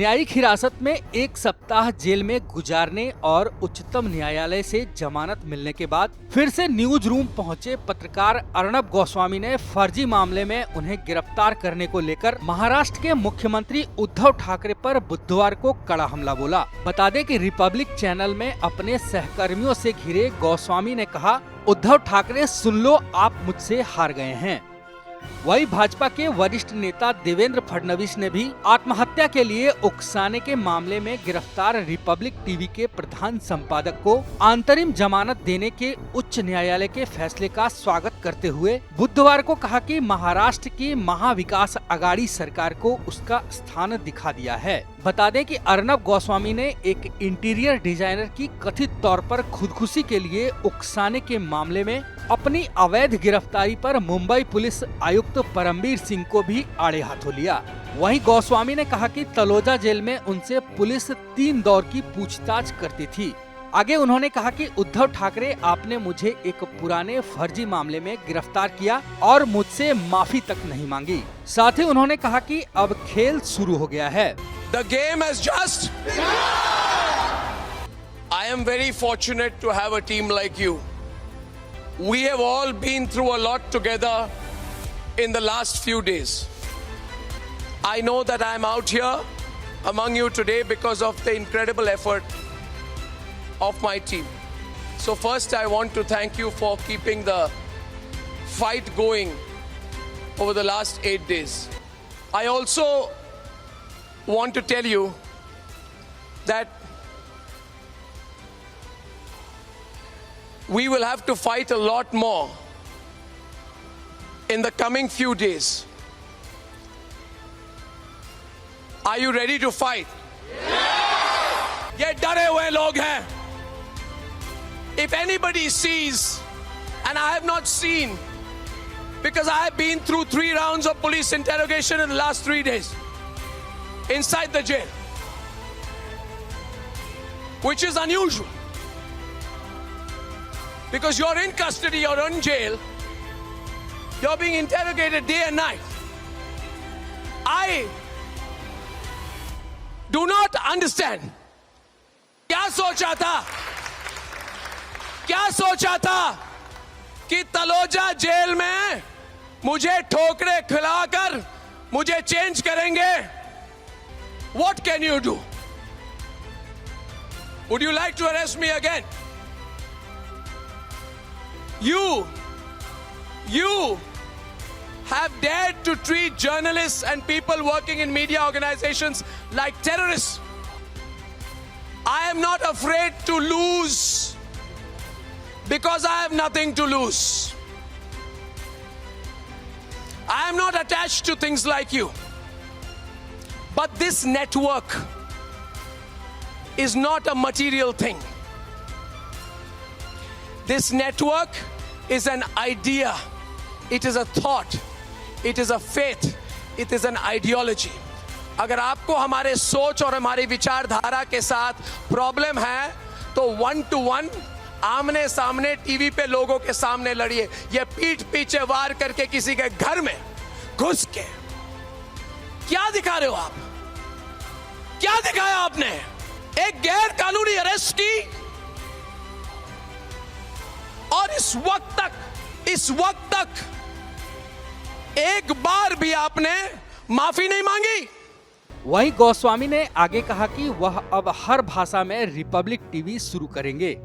न्यायिक हिरासत में 1 सप्ताह जेल में गुजारने और उच्चतम न्यायालय से जमानत मिलने के बाद फिर से न्यूज रूम पहुंचे पत्रकार अर्णब गोस्वामी ने फर्जी मामले में उन्हें गिरफ्तार करने को लेकर महाराष्ट्र के मुख्यमंत्री उद्धव ठाकरे पर बुधवार को कड़ा हमला बोला। बता दें कि रिपब्लिक चैनल में अपने सहकर्मियों से घिरे गोस्वामी ने कहा, उद्धव ठाकरे सुन लो, आप मुझसे हार गए हैं। वही भाजपा के वरिष्ठ नेता देवेंद्र फडणवीस ने भी आत्महत्या के लिए उकसाने के मामले में गिरफ्तार रिपब्लिक टीवी के प्रधान संपादक को अंतरिम जमानत देने के उच्च न्यायालय के फैसले का स्वागत करते हुए बुधवार को कहा कि महाराष्ट्र की महाविकास आघाड़ी सरकार को उसका स्थान दिखा दिया है। बता दें कि अर्णब गोस्वामी ने एक इंटीरियर डिजाइनर की कथित तौर पर खुदकुशी के लिए उकसाने के मामले में अपनी अवैध गिरफ्तारी पर मुंबई पुलिस आयुक्त परमबीर सिंह को भी आड़े हाथों लिया। वहीं गोस्वामी ने कहा कि तलोजा जेल में उनसे पुलिस 3 दौर की पूछताछ करती थी। आगे उन्होंने कहा कि उद्धव ठाकरे, आपने मुझे एक पुराने फर्जी मामले में गिरफ्तार किया और मुझसे माफी तक नहीं मांगी। साथ ही उन्होंने कहा कि अब खेल शुरू हो गया है। The game has just. I am very fortunate to have a team like you. We have all been through a lot together in the last few days. I know that I am out here among you today because of the incredible effort of my team. So first I want to thank you for keeping the fight going over the last 8 days. I also want to tell you that we will have to fight a lot more in the coming few days. Are you ready to fight? Yes! ये डरे हुए लोग हैं. If anybody sees, and I have not seen, because I have been through 3 rounds of police interrogation in the last 3 days inside the jail, which is unusual because you're in custody, you're in jail, you're being interrogated day and night. I do not understand. क्या सोचा था कि Taloja jail में मुझे ठोकरे खिलाकर मुझे change करेंगे? What can you do? Would you like to arrest me again? You have dared to treat journalists and people working in media organizations like terrorists. I am not afraid to lose because I have nothing to lose. I am not attached to things like you. But this network is not a material thing. This network is an idea. It is a thought. It is a faith. It is an ideology. अगर आपको हमारे सोच और हमारी विचारधारा के साथ problem है तो 1 to 1 आमने सामने टीवी पे लोगों के सामने लड़िए। ये पीठ पीछे वार करके किसी के घर में घुस के क्या दिखा रहे हो आप? क्या दिखाया आपने? एक गैर कानूनी अरेस्ट की और इस वक्त तक एक बार भी आपने माफी नहीं मांगी। वहीं गोस्वामी ने आगे कहा कि वह अब हर भाषा में रिपब्लिक टीवी शुरू करेंगे।